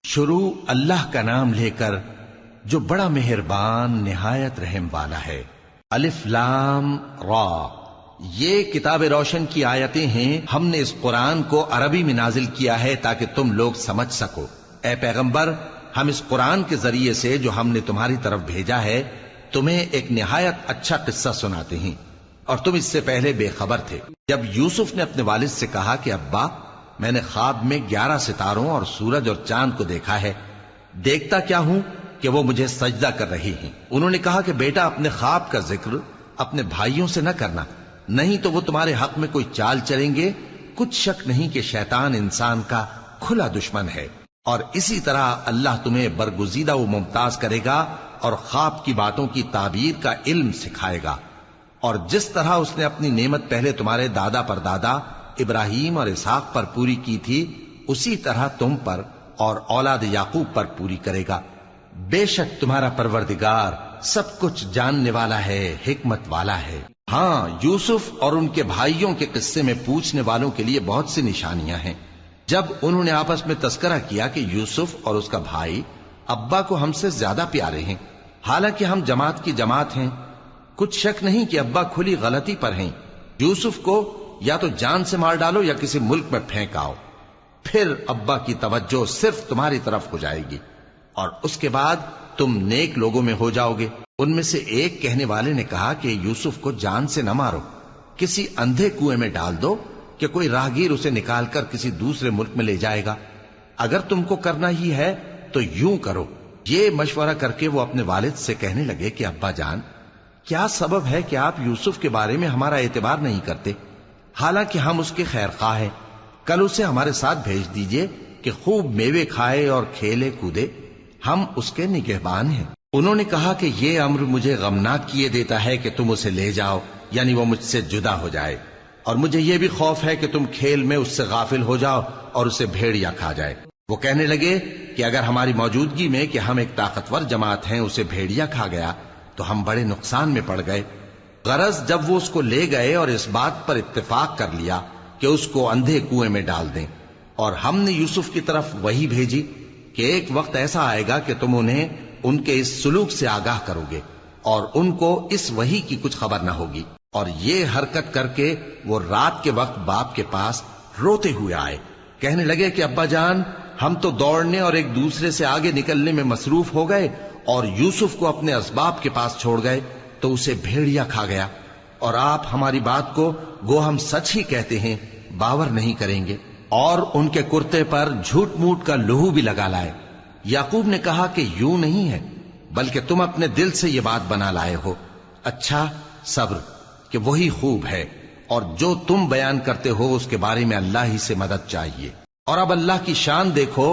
شروع اللہ کا نام لے کر جو بڑا مہربان نہایت رحم والا ہے۔ الف لام را، یہ کتاب روشن کی آیتیں ہیں۔ ہم نے اس قرآن کو عربی میں نازل کیا ہے تاکہ تم لوگ سمجھ سکو۔ اے پیغمبر، ہم اس قرآن کے ذریعے سے جو ہم نے تمہاری طرف بھیجا ہے تمہیں ایک نہایت اچھا قصہ سناتے ہیں، اور تم اس سے پہلے بے خبر تھے۔ جب یوسف نے اپنے والد سے کہا کہ ابا، میں نے خواب میں 11 ستاروں اور سورج اور چاند کو دیکھا ہے، دیکھتا کیا ہوں کہ وہ مجھے سجدہ کر رہی ہیں۔ انہوں نے کہا کہ بیٹا، اپنے خواب کا ذکر اپنے بھائیوں سے نہ کرنا، نہیں تو وہ تمہارے حق میں کوئی چال چلیں گے۔ کچھ شک نہیں کہ شیطان انسان کا کھلا دشمن ہے، اور اسی طرح اللہ تمہیں برگزیدہ و ممتاز کرے گا اور خواب کی باتوں کی تعبیر کا علم سکھائے گا، اور جس طرح اس نے اپنی نعمت پہلے تمہارے دادا پر دادا ابراہیم اور اسحاق پر پوری کی تھی، اسی طرح تم پر اور اولاد یعقوب پر پوری کرے گا۔ بے شک تمہارا پروردگار سب کچھ جاننے والا ہے، حکمت والا ہے۔ ہاں، یوسف اور ان کے بھائیوں کے قصے میں پوچھنے والوں کے لیے بہت سی نشانیاں ہیں۔ جب انہوں نے آپس میں تذکرہ کیا کہ یوسف اور اس کا بھائی ابا کو ہم سے زیادہ پیارے ہیں، حالانکہ ہم جماعت کی جماعت ہیں، کچھ شک نہیں کہ ابا کھلی غلطی پر ہیں۔ یوسف کو یا تو جان سے مار ڈالو یا کسی ملک میں پھینک آؤ، پھر ابا کی توجہ صرف تمہاری طرف ہو جائے گی، اور اس کے بعد تم نیک لوگوں میں ہو جاؤ گے۔ ان میں سے ایک کہنے والے نے کہا کہ یوسف کو جان سے نہ مارو، کسی اندھے کنویں میں ڈال دو کہ کوئی راہگیر اسے نکال کر کسی دوسرے ملک میں لے جائے گا۔ اگر تم کو کرنا ہی ہے تو یوں کرو۔ یہ مشورہ کر کے وہ اپنے والد سے کہنے لگے کہ ابا جان، کیا سبب ہے کہ آپ یوسف کے بارے میں ہمارا اعتبار نہیں کرتے؟ حالانکہ ہم اس کے خیر خواہ ہیں، کل اسے ہمارے ساتھ بھیج دیجئے کہ خوب میوے کھائے اور کھیلے کودے، ہم اس کے نگہبان ہیں۔ انہوں نے کہا کہ یہ امر مجھے غمناک کیے دیتا ہے کہ تم اسے لے جاؤ، یعنی وہ مجھ سے جدا ہو جائے، اور مجھے یہ بھی خوف ہے کہ تم کھیل میں اس سے غافل ہو جاؤ اور اسے بھیڑیا کھا جائے۔ وہ کہنے لگے کہ اگر ہماری موجودگی میں کہ ہم ایک طاقتور جماعت ہیں اسے بھیڑیا کھا گیا تو ہم بڑے نقصان میں پڑ گئے۔ غرض جب وہ اس کو لے گئے اور اس بات پر اتفاق کر لیا کہ اس کو اندھے کنویں میں ڈال دیں، اور ہم نے یوسف کی طرف وحی بھیجی کہ ایک وقت ایسا آئے گا کہ تم انہیں ان کے اس سلوک سے آگاہ کرو گے، اور ان کو اس وحی کی کچھ خبر نہ ہوگی۔ اور یہ حرکت کر کے وہ رات کے وقت باپ کے پاس روتے ہوئے آئے، کہنے لگے کہ ابا جان، ہم تو دوڑنے اور ایک دوسرے سے آگے نکلنے میں مصروف ہو گئے اور یوسف کو اپنے اسباب کے پاس چھوڑ گئے تو اسے بھیڑیا کھا گیا، اور آپ ہماری بات کو گو ہم سچ ہی کہتے ہیں باور نہیں کریں گے۔ اور ان کے کرتے پر جھوٹ موٹ کا لہو بھی لگا لائے۔ یعقوب نے کہا کہ یوں نہیں ہے، بلکہ تم اپنے دل سے یہ بات بنا لائے ہو۔ اچھا، صبر کہ وہی خوب ہے، اور جو تم بیان کرتے ہو اس کے بارے میں اللہ ہی سے مدد چاہیے۔ اور اب اللہ کی شان دیکھو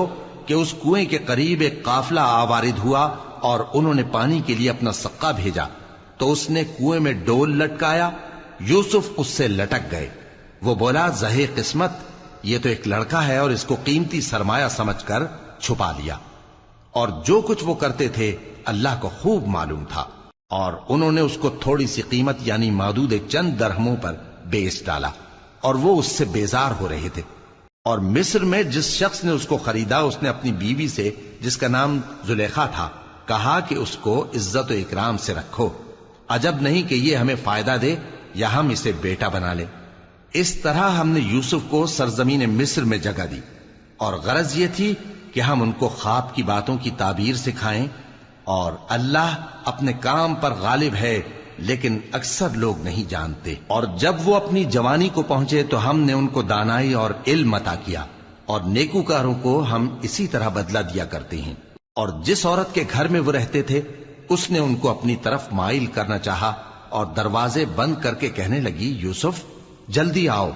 کہ اس کنویں کے قریب ایک قافلہ آوارد ہوا اور انہوں نے پانی کے لیے اپنا سقا بھیجا، تو اس نے کنویں میں ڈول لٹکایا، یوسف اس سے لٹک گئے۔ وہ بولا، زہے قسمت، یہ تو ایک لڑکا ہے، اور اس کو قیمتی سرمایہ سمجھ کر چھپا لیا۔ اور جو کچھ وہ کرتے تھے اللہ کو خوب معلوم تھا، اور انہوں نے اس کو تھوڑی سی قیمت یعنی معدود چند درہموں پر بیچ ڈالا، اور وہ اس سے بیزار ہو رہے تھے۔ اور مصر میں جس شخص نے اس کو خریدا، اس نے اپنی بیوی سے جس کا نام زلیخا تھا کہا کہ اس کو عزت و اکرام سے رکھو، عجب نہیں کہ یہ ہمیں فائدہ دے یا ہم اسے بیٹا بنا لیں۔ اس طرح ہم نے یوسف کو سرزمین مصر میں جگہ دی، اور غرض یہ تھی کہ ہم ان کو خواب کی باتوں کی تعبیر سکھائیں، اور اللہ اپنے کام پر غالب ہے لیکن اکثر لوگ نہیں جانتے۔ اور جب وہ اپنی جوانی کو پہنچے تو ہم نے ان کو دانائی اور علم عطا کیا، اور نیکوکاروں کو ہم اسی طرح بدلہ دیا کرتے ہیں۔ اور جس عورت کے گھر میں وہ رہتے تھے اس نے ان کو اپنی طرف مائل کرنا چاہا، اور دروازے بند کر کے کہنے لگی، یوسف جلدی آؤ۔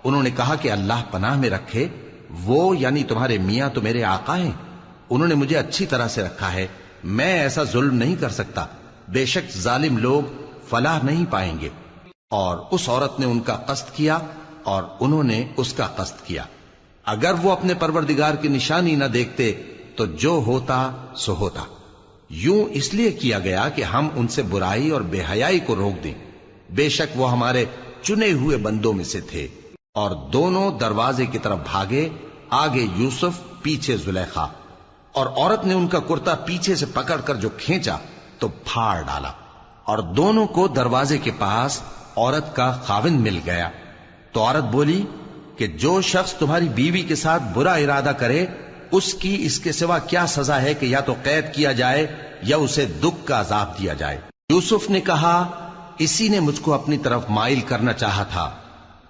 انہوں نے کہا کہ اللہ پناہ میں رکھے، وہ یعنی تمہارے میاں تو میرے آقا ہیں، انہوں نے مجھے اچھی طرح سے رکھا ہے، میں ایسا ظلم نہیں کر سکتا، بے شک ظالم لوگ فلاح نہیں پائیں گے۔ اور اس عورت نے ان کا قصد کیا اور انہوں نے اس کا قصد کیا۔ اگر وہ اپنے پروردگار کی نشانی نہ دیکھتے تو جو ہوتا سو ہوتا۔ یوں اس لیے کیا گیا کہ ہم ان سے برائی اور بے حیائی کو روک دیں، بے شک وہ ہمارے چنے ہوئے بندوں میں سے تھے۔ اور دونوں دروازے کی طرف بھاگے، آگے یوسف پیچھے زلیخا۔ اور عورت نے ان کا کرتا پیچھے سے پکڑ کر جو کھینچا تو پھاڑ ڈالا، اور دونوں کو دروازے کے پاس عورت کا خاوند مل گیا۔ تو عورت بولی کہ جو شخص تمہاری بیوی کے ساتھ برا ارادہ کرے اس کی اس کے سوا کیا سزا ہے کہ یا تو قید کیا جائے یا اسے دکھ کا عذاب دیا جائے۔ یوسف نے کہا اسی نے مجھ کو اپنی طرف مائل کرنا چاہا تھا،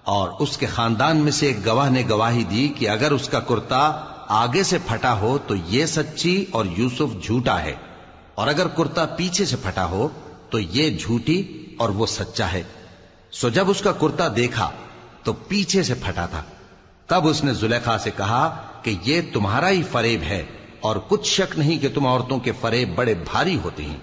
اور اس کے خاندان میں سے ایک گواہ نے گواہی دی کہ اگر اس کا کرتا آگے سے پھٹا ہو تو یہ سچی اور یوسف جھوٹا ہے، اور اگر کرتا پیچھے سے پھٹا ہو تو یہ جھوٹی اور وہ سچا ہے۔ سو جب اس کا کرتا دیکھا تو پیچھے سے پھٹا تھا، تب اس نے زلیخا سے کہا کہ یہ تمہارا ہی فریب ہے، اور کچھ شک نہیں کہ تم عورتوں کے فریب بڑے بھاری ہوتے ہیں۔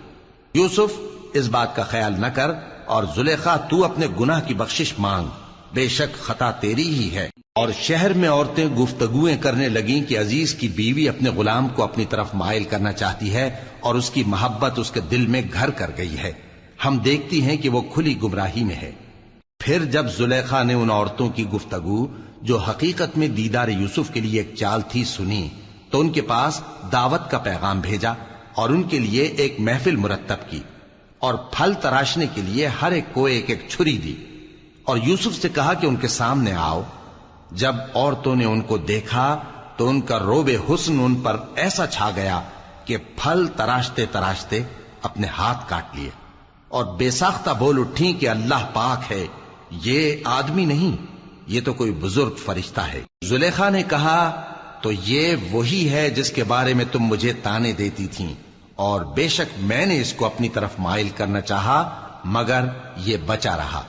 یوسف اس بات کا خیال نہ کر، اور زلیخا تو اپنے گناہ کی بخشش مانگ، بے شک خطا تیری ہی ہے۔ اور شہر میں عورتیں گفتگویں کرنے لگیں کہ عزیز کی بیوی اپنے غلام کو اپنی طرف مائل کرنا چاہتی ہے، اور اس کی محبت اس کے دل میں گھر کر گئی ہے، ہم دیکھتی ہیں کہ وہ کھلی گمراہی میں ہے۔ پھر جب زلیخا نے ان عورتوں کی گفتگو جو حقیقت میں دیدار یوسف کے لیے ایک چال تھی سنی، تو ان کے پاس دعوت کا پیغام بھیجا اور ان کے لیے ایک محفل مرتب کی، اور پھل تراشنے کے لیے ہر ایک کو ایک ایک چھری دی، اور یوسف سے کہا کہ ان کے سامنے آؤ۔ جب عورتوں نے ان کو دیکھا تو ان کا روب حسن ان پر ایسا چھا گیا کہ پھل تراشتے تراشتے اپنے ہاتھ کاٹ لیے، اور بے ساختہ بول اٹھی کہ اللہ پاک ہے، یہ آدمی نہیں، یہ تو کوئی بزرگ فرشتہ ہے۔ زلیخا نے کہا تو یہ وہی ہے جس کے بارے میں تم مجھے تانے دیتی تھیں، اور بے شک میں نے اس کو اپنی طرف مائل کرنا چاہا مگر یہ بچا رہا،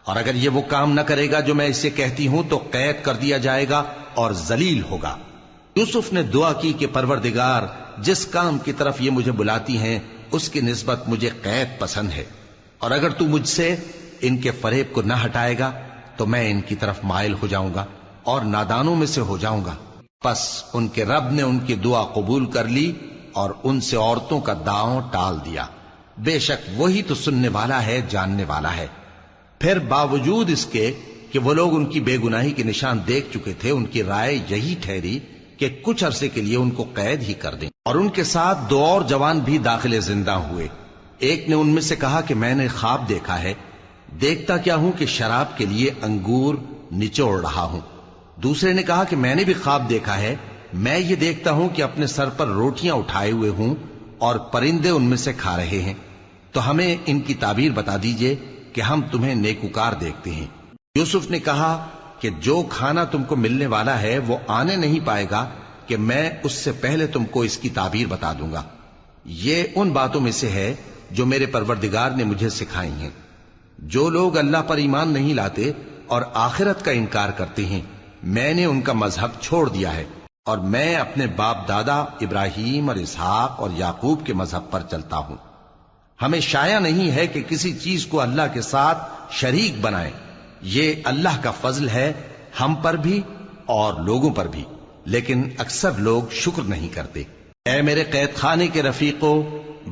اور اگر یہ وہ کام نہ کرے گا جو میں اسے کہتی ہوں تو قید کر دیا جائے گا اور ذلیل ہوگا۔ یوسف نے دعا کی کہ پروردگار جس کام کی طرف یہ مجھے بلاتی ہیں اس کی نسبت مجھے قید پسند ہے، اور اگر تو مجھ سے ان کے فریب کو نہ ہٹائے گا تو میں ان کی طرف مائل ہو جاؤں گا اور نادانوں میں سے ہو جاؤں گا۔ پس ان کے رب نے ان کی دعا قبول کر لی اور ان سے عورتوں کا داؤں ٹال دیا، بے شک وہی تو سننے والا ہے، جاننے والا ہے۔ پھر باوجود اس کے کہ وہ لوگ ان کی بے گناہی کے نشان دیکھ چکے تھے، ان کی رائے یہی ٹھہری کہ کچھ عرصے کے لیے ان کو قید ہی کر دیں، اور ان کے ساتھ دو اور جوان بھی داخل زندہ ہوئے۔ ایک نے ان میں سے کہا کہ میں نے خواب دیکھا ہے، دیکھتا کیا ہوں کہ شراب کے لیے انگور نچوڑ رہا ہوں۔ دوسرے نے کہا کہ میں نے بھی خواب دیکھا ہے، میں یہ دیکھتا ہوں کہ اپنے سر پر روٹیاں اٹھائے ہوئے ہوں اور پرندے ان میں سے کھا رہے ہیں، تو ہمیں ان کی تعبیر بتا دیجئے کہ ہم تمہیں نیکوکار دیکھتے ہیں۔ یوسف نے کہا کہ جو کھانا تم کو ملنے والا ہے وہ آنے نہیں پائے گا کہ میں اس سے پہلے تم کو اس کی تعبیر بتا دوں گا۔ یہ ان باتوں میں سے ہے جو میرے پروردگار نے مجھے سکھائی ہیں۔ جو لوگ اللہ پر ایمان نہیں لاتے اور آخرت کا انکار کرتے ہیں، میں نے ان کا مذہب چھوڑ دیا ہے، اور میں اپنے باپ دادا ابراہیم اور اسحاق اور یعقوب کے مذہب پر چلتا ہوں۔ ہمیں شایع نہیں ہے کہ کسی چیز کو اللہ کے ساتھ شریک بنائیں، یہ اللہ کا فضل ہے ہم پر بھی اور لوگوں پر بھی، لیکن اکثر لوگ شکر نہیں کرتے۔ اے میرے قید خانے کے رفیقو،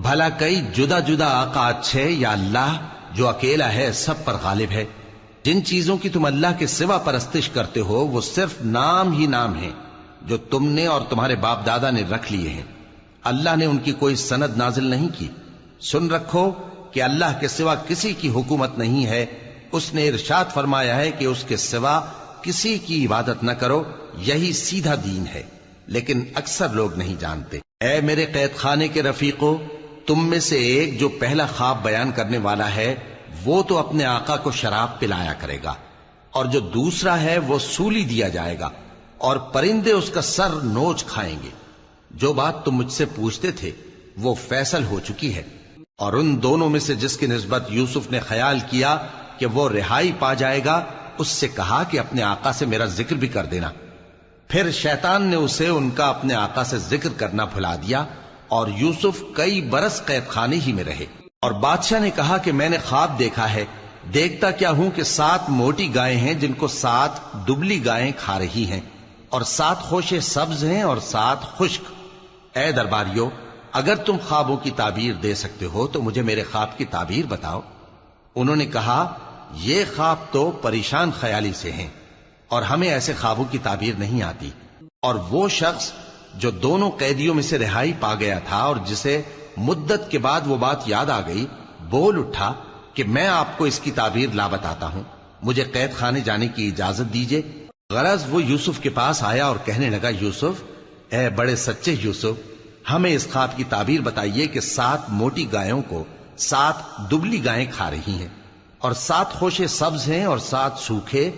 بھلا کئی جدا جدا آقا اچھے یا اللہ جو اکیلا ہے سب پر غالب ہے؟ جن چیزوں کی تم اللہ کے سوا پرستش کرتے ہو وہ صرف نام ہی نام ہیں جو تم نے اور تمہارے باپ دادا نے رکھ لیے ہیں، اللہ نے ان کی کوئی سند نازل نہیں کی۔ سن رکھو کہ اللہ کے سوا کسی کی حکومت نہیں ہے، اس نے ارشاد فرمایا ہے کہ اس کے سوا کسی کی عبادت نہ کرو، یہی سیدھا دین ہے، لیکن اکثر لوگ نہیں جانتے۔ اے میرے قید خانے کے رفیقو، تم میں سے ایک جو پہلا خواب بیان کرنے والا ہے وہ تو اپنے آقا کو شراب پلایا کرے گا، اور جو دوسرا ہے وہ سولی دیا جائے گا، اور پرندے اس کا سر نوچ کھائیں گے۔ جو بات تم مجھ سے پوچھتے تھے وہ فیصل ہو چکی ہے، اور ان دونوں میں سے جس کی نسبت یوسف نے خیال کیا کہ وہ رہائی پا جائے گا، اس سے کہا کہ اپنے آقا سے میرا ذکر بھی کر دینا۔ پھر شیطان نے اسے ان کا اپنے آقا سے ذکر کرنا بھلا دیا، اور یوسف کئی برس قید خانے ہی میں رہے۔ اور بادشاہ نے کہا کہ میں نے خواب دیکھا ہے، دیکھتا کیا ہوں کہ 7 موٹی گائیں ہیں جن کو 7 دبلی گائیں کھا رہی ہیں، اور 7 خوشے سبز ہیں اور 7 خشک۔ اے درباریو، اگر تم خوابوں کی تعبیر دے سکتے ہو تو مجھے میرے خواب کی تعبیر بتاؤ۔ انہوں نے کہا یہ خواب تو پریشان خیالی سے ہیں، اور ہمیں ایسے خوابوں کی تعبیر نہیں آتی۔ اور وہ شخص جو دونوں قیدیوں میں سے رہائی پا گیا تھا اور جسے مدت کے بعد وہ بات یاد آ گئی، بول اٹھا کہ میں آپ کو اس کی تعبیر لا بتاتا ہوں، مجھے قید خانے جانے کی اجازت دیجیے۔ غرض وہ یوسف کے پاس آیا اور کہنے لگا، یوسف، اے بڑے سچے یوسف، ہمیں اس خواب کی تعبیر بتائیے کہ 7 موٹی گایوں کو 7 دبلی گائیں کھا رہی ہیں، اور 7 خوشے سبز ہیں اور 7 سوکھے،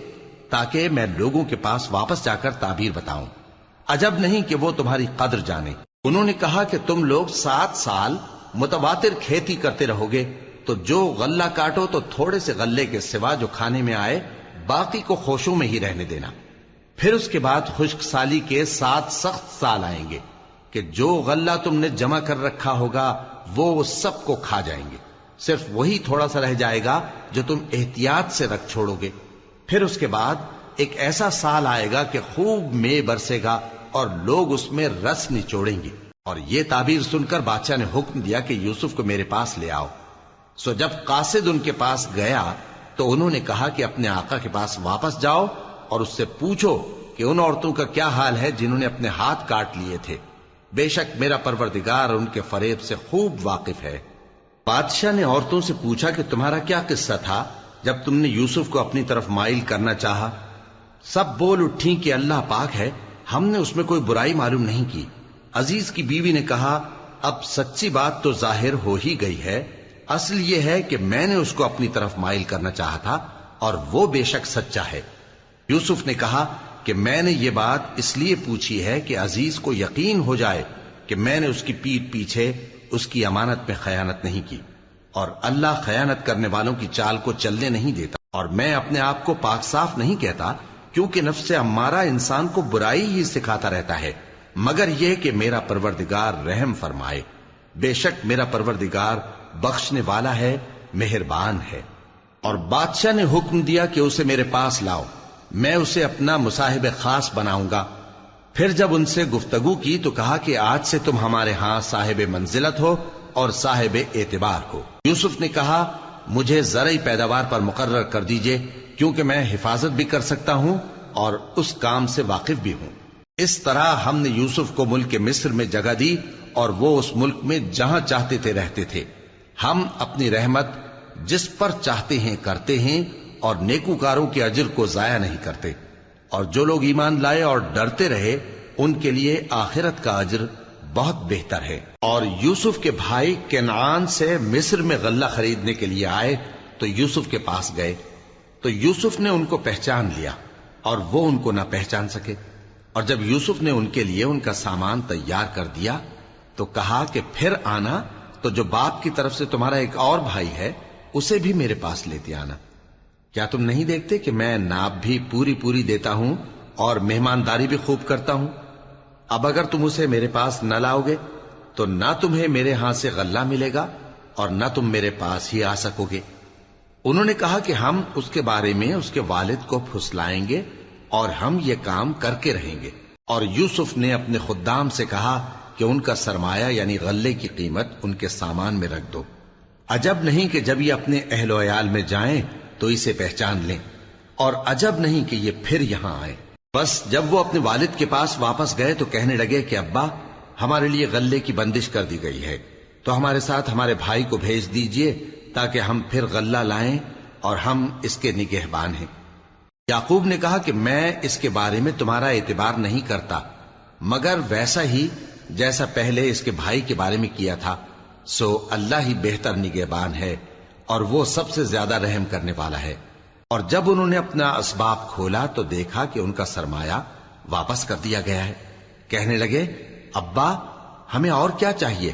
تاکہ میں لوگوں کے پاس واپس جا کر تعبیر بتاؤں۔ عجب نہیں کہ وہ تمہاری قدر جانے۔ انہوں نے کہا کہ تم لوگ 7 سال متواتر کھیتی کرتے رہو گے، تو جو غلہ کاٹو تو تھوڑے سے غلے کے سوا جو کھانے میں آئے باقی کو خوشوں میں ہی رہنے دینا۔ پھر اس کے بعد خشک سالی کے 7 سخت سال آئیں گے کہ جو غلہ تم نے جمع کر رکھا ہوگا وہ سب کو کھا جائیں گے، صرف وہی تھوڑا سا رہ جائے گا جو تم احتیاط سے رکھ چھوڑو گے۔ پھر اس کے بعد ایک ایسا سال آئے گا کہ خوب مے برسے گا اور لوگ اس میں رس نچوڑیں گے۔ اور یہ تعبیر سن کر بادشاہ نے حکم دیا کہ یوسف کو میرے پاس لے آؤ۔ سو جب قاصد ان کے پاس گیا تو انہوں نے کہا کہ اپنے آقا کے پاس واپس جاؤ اور اس سے پوچھو کہ ان عورتوں کا کیا حال ہے جنہوں نے اپنے ہاتھ کاٹ لیے تھے، بے شک میرا پروردگار ان کے فریب سے خوب واقف ہے۔ بادشاہ نے عورتوں سے پوچھا کہ تمہارا کیا قصہ تھا جب تم نے یوسف کو اپنی طرف مائل کرنا چاہا؟ سب بول اٹھیں کہ اللہ پاک ہے، ہم نے اس میں کوئی برائی معلوم نہیں کی۔ عزیز کی بیوی نے کہا، اب سچی بات تو ظاہر ہو ہی گئی ہے، اصل یہ ہے کہ میں نے اس کو اپنی طرف مائل کرنا چاہا تھا اور وہ بے شک سچا ہے۔ یوسف نے کہا کہ میں نے یہ بات اس لیے پوچھی ہے کہ عزیز کو یقین ہو جائے کہ میں نے اس کی پیٹھ پیچھے اس کی امانت میں خیانت نہیں کی، اور اللہ خیانت کرنے والوں کی چال کو چلنے نہیں دیتا، اور میں اپنے آپ کو پاک صاف نہیں کہتا، کیونکہ نفس امارہ انسان کو برائی ہی سکھاتا رہتا ہے، مگر یہ کہ میرا پروردگار رحم فرمائے، بے شک میرا پروردگار بخشنے والا ہے، مہربان ہے۔ اور بادشاہ نے حکم دیا کہ اسے میرے پاس لاؤ، میں اسے اپنا مصاحب خاص بناؤں گا۔ پھر جب ان سے گفتگو کی تو کہا کہ آج سے تم ہمارے ہاں صاحب منزلت ہو اور صاحب اعتبار ہو۔ یوسف نے کہا، مجھے زرعی پیداوار پر مقرر کر دیجئے، کیونکہ میں حفاظت بھی کر سکتا ہوں اور اس کام سے واقف بھی ہوں۔ اس طرح ہم نے یوسف کو ملک مصر میں جگہ دی اور وہ اس ملک میں جہاں چاہتے تھے رہتے تھے۔ ہم اپنی رحمت جس پر چاہتے ہیں کرتے ہیں اور نیکوکاروں کے اجر کو ضائع نہیں کرتے، اور جو لوگ ایمان لائے اور ڈرتے رہے ان کے لیے آخرت کا اجر بہت بہتر ہے۔ اور یوسف کے بھائی کنعان سے مصر میں غلہ خریدنے کے لیے آئے تو یوسف کے پاس گئے، تو یوسف نے ان کو پہچان لیا اور وہ ان کو نہ پہچان سکے۔ اور جب یوسف نے ان کے لیے ان کا سامان تیار کر دیا تو کہا کہ پھر آنا تو جو باپ کی طرف سے تمہارا ایک اور بھائی ہے اسے بھی میرے پاس لیتے آنا۔ کیا تم نہیں دیکھتے کہ میں ناب بھی پوری پوری دیتا ہوں اور مہمانداری بھی خوب کرتا ہوں؟ اب اگر تم اسے میرے پاس نہ لاؤ گے تو نہ تمہیں میرے ہاں سے غلہ ملے گا اور نہ تم میرے پاس ہی آ سکو گے۔ انہوں نے کہا کہ ہم اس کے بارے میں اس کے والد کو پھسلائیں گے اور ہم یہ کام کر کے رہیں گے۔ اور یوسف نے اپنے خدام سے کہا کہ ان کا سرمایہ یعنی غلے کی قیمت ان کے سامان میں رکھ دو۔ عجب نہیں کہ جب یہ اپنے اہل و عیال میں جائیں تو اسے پہچان لیں، اور عجب نہیں کہ یہ پھر یہاں آئے۔ بس جب وہ اپنے والد کے پاس واپس گئے تو کہنے لگے کہ ابا، ہمارے لیے غلے کی بندش کر دی گئی ہے، تو ہمارے ساتھ ہمارے بھائی کو بھیج دیجئے تاکہ ہم پھر غلہ لائیں اور ہم اس کے نگہبان ہیں۔ یعقوب نے کہا کہ میں اس کے بارے میں تمہارا اعتبار نہیں کرتا، مگر ویسا ہی جیسا پہلے اس کے بھائی کے بارے میں کیا تھا، سو اللہ ہی بہتر نگہبان ہے اور وہ سب سے زیادہ رحم کرنے والا ہے۔ اور جب انہوں نے اپنا اسباب کھولا تو دیکھا کہ ان کا سرمایہ واپس کر دیا گیا ہے۔ کہنے لگے، ابا ہمیں اور کیا چاہیے؟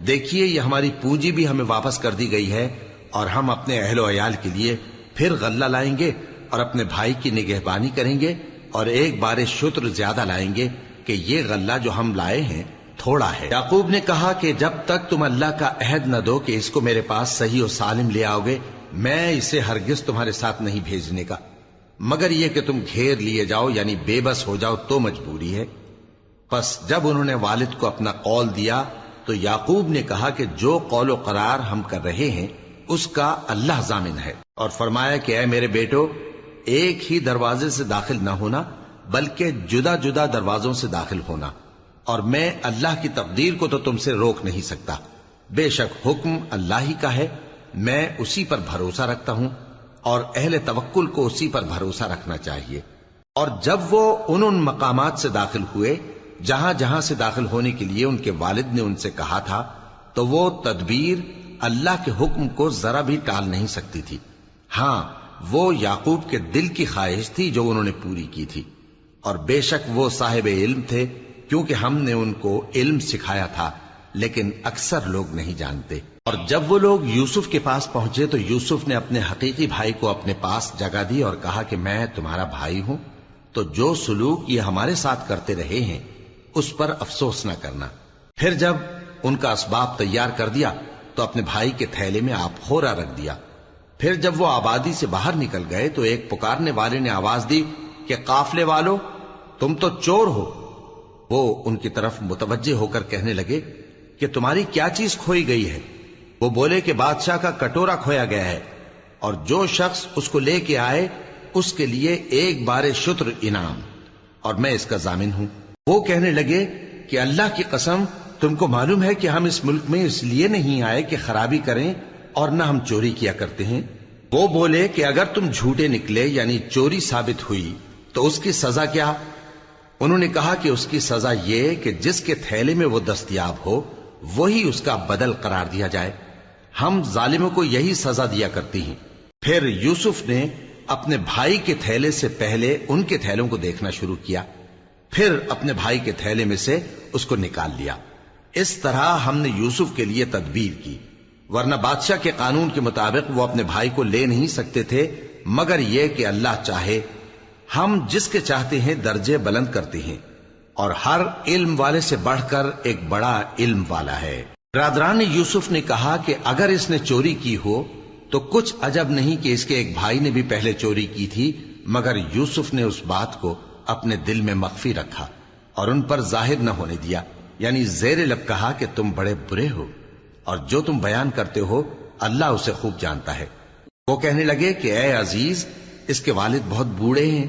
دیکھیے یہ ہماری پونجی بھی ہمیں واپس کر دی گئی ہے، اور ہم اپنے اہل و عیال کے لیے پھر غلہ لائیں گے اور اپنے بھائی کی نگہبانی کریں گے، اور ایک بار شتر زیادہ لائیں گے کہ یہ غلہ جو ہم لائے ہیں تھوڑا ہے۔ یعقوب نے کہا کہ جب تک تم اللہ کا عہد نہ دو کہ اس کو میرے پاس صحیح و سالم لے آؤ گے، میں اسے ہرگز تمہارے ساتھ نہیں بھیجنے کا، مگر یہ کہ تم گھیر لیے جاؤ یعنی بے بس ہو جاؤ تو مجبوری ہے۔ پس جب انہوں نے والد کو اپنا قول دیا تو یعقوب نے کہا کہ جو قول و قرار ہم کر رہے ہیں اس کا اللہ ضامن ہے، اور فرمایا کہ اے میرے بیٹو، ایک ہی دروازے سے داخل نہ ہونا بلکہ جدا جدا دروازوں سے داخل ہونا، اور میں اللہ کی تقدیر کو تو تم سے روک نہیں سکتا. بے شک حکم اللہ ہی کا ہے، میں اسی پر بھروسہ رکھتا ہوں، اور اہل توکل کو اسی پر بھروسہ رکھنا چاہیے. اور جب وہ ان مقامات سے داخل ہوئے جہاں جہاں سے داخل ہونے کے لیے ان کے والد نے ان سے کہا تھا، تو وہ تدبیر اللہ کے حکم کو ذرا بھی ٹال نہیں سکتی تھی. ہاں، وہ یعقوب کے دل کی خواہش تھی جو انہوں نے پوری کی تھی، اور بے شک وہ صاحب علم تھے، کیونکہ ہم نے ان کو علم سکھایا تھا، لیکن اکثر لوگ نہیں جانتے. اور جب وہ لوگ یوسف کے پاس پہنچے تو یوسف نے اپنے حقیقی بھائی کو اپنے پاس جگہ دی اور کہا کہ میں تمہارا بھائی ہوں، تو جو سلوک یہ ہمارے ساتھ کرتے رہے ہیں اس پر افسوس نہ کرنا. پھر جب ان کا اسباب تیار کر دیا تو اپنے بھائی کے تھیلے میں آپ خورا رکھ دیا. پھر جب وہ آبادی سے باہر نکل گئے تو ایک پکارنے والے نے آواز دی کہ قافلے والو، تم تو چور ہو. وہ ان کی طرف متوجہ ہو کر کہنے لگے کہ تمہاری کیا چیز کھوئی گئی ہے؟ وہ بولے کہ بادشاہ کا کٹورا کھویا گیا ہے، اور جو شخص اس کو لے کے آئے اس کے لیے ایک بار شتر انعام، اور میں اس کا ضامن ہوں. وہ کہنے لگے کہ اللہ کی قسم، تم کو معلوم ہے کہ ہم اس ملک میں اس لیے نہیں آئے کہ خرابی کریں، اور نہ ہم چوری کیا کرتے ہیں. وہ بولے کہ اگر تم جھوٹے نکلے یعنی چوری ثابت ہوئی تو اس کی سزا کیا؟ انہوں نے کہا کہ اس کی سزا یہ کہ جس کے تھیلے میں وہ دستیاب ہو وہی اس کا بدل قرار دیا جائے. ہم ظالموں کو یہی سزا دیا کرتی ہیں. پھر یوسف نے اپنے بھائی کے تھیلے سے پہلے ان کے تھیلوں کو دیکھنا شروع کیا، پھر اپنے بھائی کے تھیلے میں سے اس کو نکال لیا. اس طرح ہم نے یوسف کے لیے تدبیر کی، ورنہ بادشاہ کے قانون کے مطابق وہ اپنے بھائی کو لے نہیں سکتے تھے مگر یہ کہ اللہ چاہے. ہم جس کے چاہتے ہیں درجے بلند کرتے ہیں، اور ہر علم والے سے بڑھ کر ایک بڑا علم والا ہے. برادران یوسف نے کہا کہ اگر اس نے چوری کی ہو تو کچھ عجب نہیں کہ اس کے ایک بھائی نے بھی پہلے چوری کی تھی، مگر یوسف نے اس بات کو اپنے دل میں مخفی رکھا اور ان پر ظاہر نہ ہونے دیا. یعنی زیر لب کہا کہ تم بڑے برے ہو، اور جو تم بیان کرتے ہو اللہ اسے خوب جانتا ہے. وہ کہنے لگے کہ اے عزیز، اس کے والد بہت بوڑھے ہیں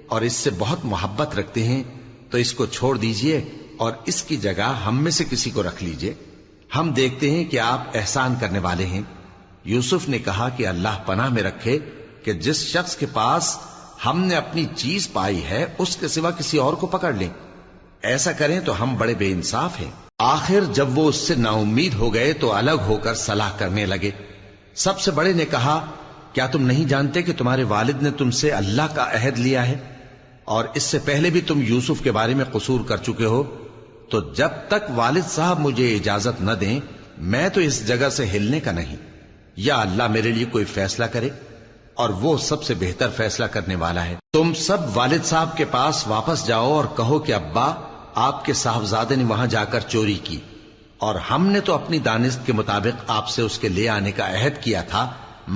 اور اس سے بہت محبت رکھتے ہیں، تو اس کو چھوڑ دیجئے اور اس کی جگہ ہم میں سے کسی کو رکھ لیجئے. ہم دیکھتے ہیں کہ آپ احسان کرنے والے ہیں. یوسف نے کہا کہ اللہ پناہ میں رکھے کہ جس شخص کے پاس ہم نے اپنی چیز پائی ہے اس کے سوا کسی اور کو پکڑ لیں. ایسا کریں تو ہم بڑے بے انصاف ہیں. آخر جب وہ اس سے نا امید ہو گئے تو الگ ہو کر صلاح کرنے لگے. سب سے بڑے نے کہا کیا تم نہیں جانتے کہ تمہارے والد نے تم سے اللہ کا عہد لیا ہے، اور اس سے پہلے بھی تم یوسف کے بارے میں قصور کر چکے ہو؟ تو جب تک والد صاحب مجھے اجازت نہ دیں میں تو اس جگہ سے ہلنے کا نہیں. یا اللہ میرے لیے کوئی فیصلہ کرے، اور وہ سب سے بہتر فیصلہ کرنے والا ہے. تم سب والد صاحب کے پاس واپس جاؤ اور کہو کہ ابا، آپ کے صاحبزادے نے وہاں جا کر چوری کی، اور ہم نے تو اپنی دانست کے مطابق آپ سے اس کے لے آنے کا عہد کیا تھا،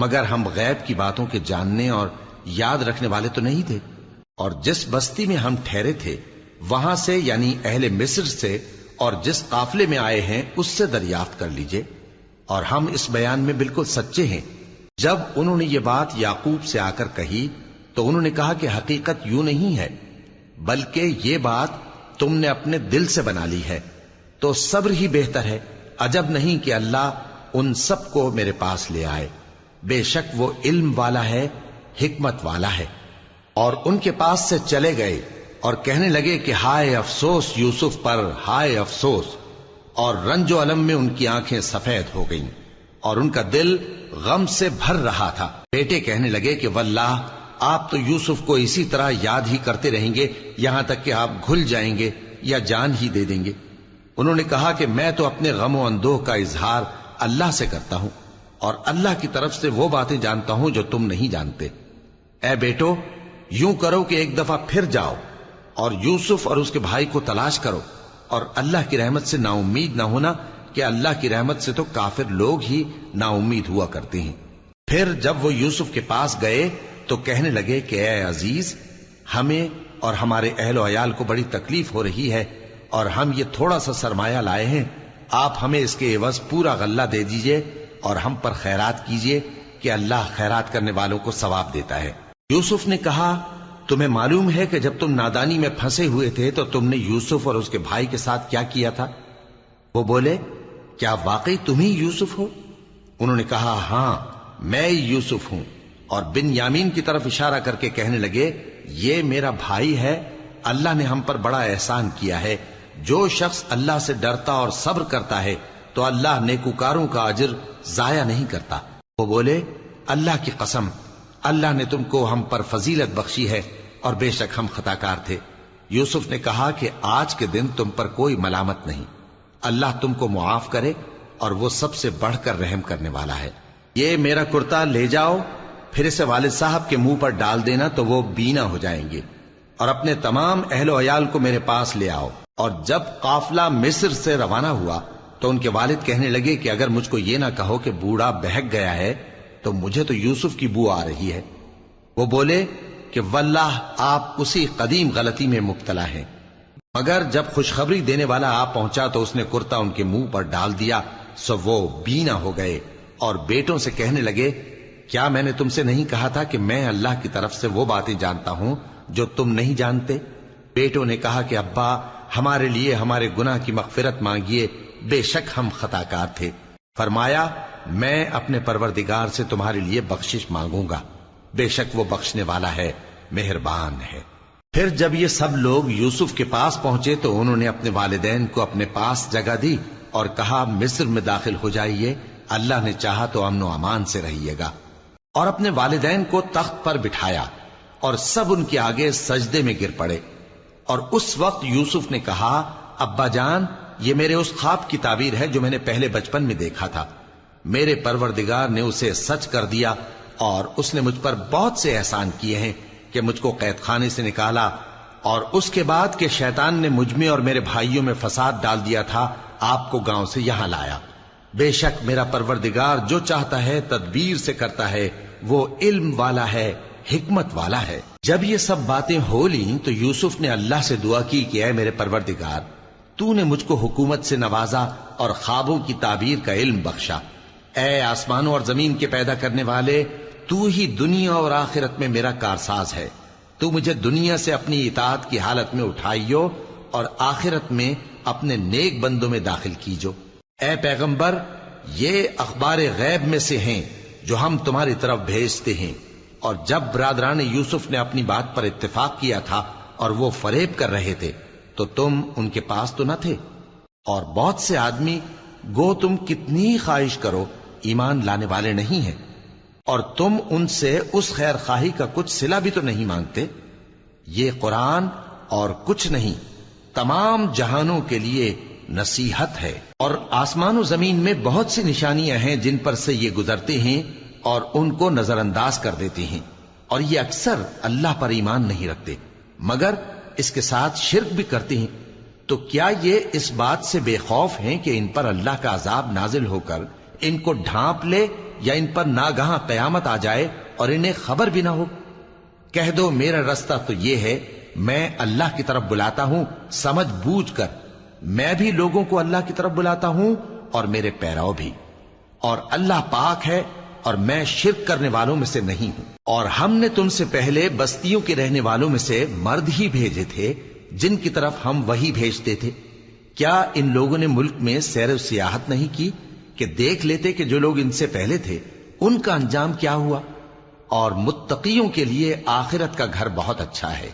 مگر ہم غیب کی باتوں کے جاننے اور یاد رکھنے والے تو نہیں تھے. اور جس بستی میں ہم ٹھہرے تھے وہاں سے یعنی اہل مصر سے اور جس قافلے میں آئے ہیں اس سے دریافت کر لیجئے، اور ہم اس بیان میں بالکل سچے ہیں. جب انہوں نے یہ بات یعقوب سے آ کر کہی تو انہوں نے کہا کہ حقیقت یوں نہیں ہے، بلکہ یہ بات تم نے اپنے دل سے بنا لی ہے، تو صبر ہی بہتر ہے. عجب نہیں کہ اللہ ان سب کو میرے پاس لے آئے. بے شک وہ علم والا ہے، حکمت والا ہے. اور ان کے پاس سے چلے گئے اور کہنے لگے کہ ہائے افسوس یوسف پر، ہائے افسوس. اور رنج و الم میں ان کی آنکھیں سفید ہو گئیں اور ان کا دل غم سے بھر رہا تھا. بیٹے کہنے لگے کہ واللہ آپ تو یوسف کو اسی طرح یاد ہی کرتے رہیں گے یہاں تک کہ آپ گھل جائیں گے یا جان ہی دے دیں گے. انہوں نے کہا کہ میں تو اپنے غم و اندوہ کا اظہار اللہ سے کرتا ہوں، اور اللہ کی طرف سے وہ باتیں جانتا ہوں جو تم نہیں جانتے. اے بیٹو، یوں کرو کہ ایک دفعہ پھر جاؤ اور یوسف اور اس کے بھائی کو تلاش کرو، اور اللہ کی رحمت سے نا امید نہ ہونا کہ اللہ کی رحمت سے تو کافر لوگ ہی نا امید ہوا کرتے ہیں. پھر جب وہ یوسف کے پاس گئے تو کہنے لگے کہ اے عزیز، ہمیں اور ہمارے اہل و عیال کو بڑی تکلیف ہو رہی ہے، اور ہم یہ تھوڑا سا سرمایہ لائے ہیں، آپ ہمیں اس کے عوض پورا غلہ دے دیجئے اور ہم پر خیرات کیجئے کہ اللہ خیرات کرنے والوں کو ثواب دیتا ہے. یوسف نے کہا تمہیں معلوم ہے کہ جب تم نادانی میں پھنسے ہوئے تھے تو تم نے یوسف اور اس کے بھائی کے ساتھ کیا کیا تھا؟ وہ بولے کیا واقعی تم ہی یوسف ہو؟ انہوں نے کہا ہاں میں یوسف ہوں، اور بن یامین کی طرف اشارہ کر کے کہنے لگے یہ میرا بھائی ہے، اللہ نے ہم پر بڑا احسان کیا ہے، جو شخص اللہ سے ڈرتا اور صبر کرتا ہے تو اللہ نیکوکاروں کا اجر ضائع نہیں کرتا۔ وہ بولے اللہ کی قسم اللہ نے تم کو ہم پر فضیلت بخشی ہے اور بے شک ہم خطاکار تھے۔ یوسف نے کہا کہ آج کے دن تم پر کوئی ملامت نہیں، اللہ تم کو معاف کرے اور وہ سب سے بڑھ کر رحم کرنے والا ہے۔ یہ میرا کرتا لے جاؤ، پھر اسے والد صاحب کے منہ پر ڈال دینا تو وہ بینا ہو جائیں گے، اور اپنے تمام اہل و عیال کو میرے پاس لے آؤ۔ اور جب قافلہ مصر سے روانہ ہوا تو ان کے والد کہنے لگے کہ اگر مجھ کو یہ نہ کہو کہ بوڑھا بہک گیا ہے تو مجھے تو یوسف کی بو آ رہی ہے۔ وہ بولے کہ واللہ آپ اسی قدیم غلطی میں مبتلا ہیں۔ مگر جب خوشخبری دینے والا آپ پہنچا تو اس نے کرتا ان کے منہ پر ڈال دیا، سو وہ بینا ہو گئے اور بیٹوں سے کہنے لگے کیا میں نے تم سے نہیں کہا تھا کہ میں اللہ کی طرف سے وہ باتیں جانتا ہوں جو تم نہیں جانتے؟ بیٹوں نے کہا کہ ابا ہمارے لیے ہمارے گناہ کی مغفرت مانگیے، بے شک ہم خطاکار تھے۔ فرمایا میں اپنے پروردگار سے تمہارے لیے بخشش مانگوں گا، بے شک وہ بخشنے والا ہے، مہربان ہے۔ پھر جب یہ سب لوگ یوسف کے پاس پہنچے تو انہوں نے اپنے والدین کو اپنے پاس جگہ دی اور کہا مصر میں داخل ہو جائیے، اللہ نے چاہا تو امن و امان سے رہیے گا۔ اور اپنے والدین کو تخت پر بٹھایا اور سب ان کے آگے سجدے میں گر پڑے۔ اور اس وقت یوسف نے کہا ابا جان یہ میرے اس خواب کی تعبیر ہے جو میں نے پہلے بچپن میں دیکھا تھا، میرے پروردگار نے اسے سچ کر دیا اور اس نے مجھ پر بہت سے احسان کیے ہیں کہ مجھ کو قید خانے سے نکالا، اور اس کے بعد کہ شیطان نے مجھ میں اور میرے بھائیوں میں فساد ڈال دیا تھا آپ کو گاؤں سے یہاں لایا۔ بے شک میرا پروردگار جو چاہتا ہے تدبیر سے کرتا ہے، وہ علم والا ہے، حکمت والا ہے۔ جب یہ سب باتیں ہو لیں تو یوسف نے اللہ سے دعا کی کہ اے میرے پروردگار تو نے مجھ کو حکومت سے نوازا اور خوابوں کی تعبیر کا علم بخشا۔ اے آسمانوں اور زمین کے پیدا کرنے والے، تو ہی دنیا اور آخرت میں میرا کارساز ہے، تو مجھے دنیا سے اپنی اطاعت کی حالت میں اٹھائیو اور آخرت میں اپنے نیک بندوں میں داخل کیجو۔ اے پیغمبر یہ اخبار غیب میں سے ہیں جو ہم تمہاری طرف بھیجتے ہیں۔ اور جب برادران یوسف نے اپنی بات پر اتفاق کیا تھا اور وہ فریب کر رہے تھے تو تم ان کے پاس تو نہ تھے، اور بہت سے آدمی گو تم کتنی خواہش کرو ایمان لانے والے نہیں ہیں، اور تم ان سے اس خیر خواہی کا کچھ صلہ بھی تو نہیں مانگتے۔ یہ قرآن اور کچھ نہیں تمام جہانوں کے لیے نصیحت ہے، اور آسمان و زمین میں بہت سی نشانیاں ہیں جن پر سے یہ گزرتے ہیں اور ان کو نظر انداز کر دیتے ہیں، اور یہ اکثر اللہ پر ایمان نہیں رکھتے مگر اس کے ساتھ شرک بھی کرتے ہیں۔ تو کیا یہ اس بات سے بے خوف ہیں کہ ان پر اللہ کا عذاب نازل ہو کر ان کو ڈھانپ لے یا ان پر ناگہاں قیامت آ جائے اور انہیں خبر بھی نہ ہو؟ کہہ دو میرا رستہ تو یہ ہے، میں اللہ کی طرف بلاتا ہوں سمجھ بوجھ کر، میں بھی لوگوں کو اللہ کی طرف بلاتا ہوں اور میرے پیرو بھی، اور اللہ پاک ہے اور میں شرک کرنے والوں میں سے نہیں ہوں۔ اور ہم نے تم سے پہلے بستیوں کے رہنے والوں میں سے مرد ہی بھیجے تھے جن کی طرف ہم وہی بھیجتے تھے۔ کیا ان لوگوں نے ملک میں سیر و سیاحت نہیں کی کہ دیکھ لیتے کہ جو لوگ ان سے پہلے تھے ان کا انجام کیا ہوا؟ اور متقیوں کے لیے آخرت کا گھر بہت اچھا ہے،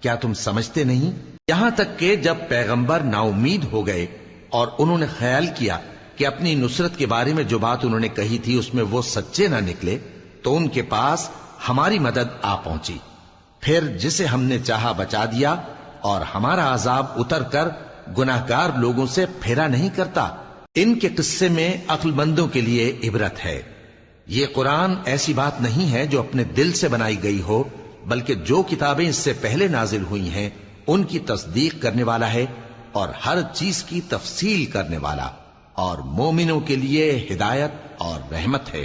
کیا تم سمجھتے نہیں؟ یہاں تک کہ جب پیغمبر نا امید ہو گئے اور انہوں نے خیال کیا کہ اپنی نصرت کے بارے میں جو بات انہوں نے کہی تھی اس میں وہ سچے نہ نکلے، تو ان کے پاس ہماری مدد آ پہنچی، پھر جسے ہم نے چاہا بچا دیا، اور ہمارا عذاب اتر کر گناہگار لوگوں سے پھیرا نہیں کرتا۔ ان کے قصے میں عقل مندوں کے لیے عبرت ہے۔ یہ قرآن ایسی بات نہیں ہے جو اپنے دل سے بنائی گئی ہو، بلکہ جو کتابیں اس سے پہلے نازل ہوئی ہیں ان کی تصدیق کرنے والا ہے اور ہر چیز کی تفصیل کرنے والا، اور مومنوں کے لیے ہدایت اور رحمت ہے۔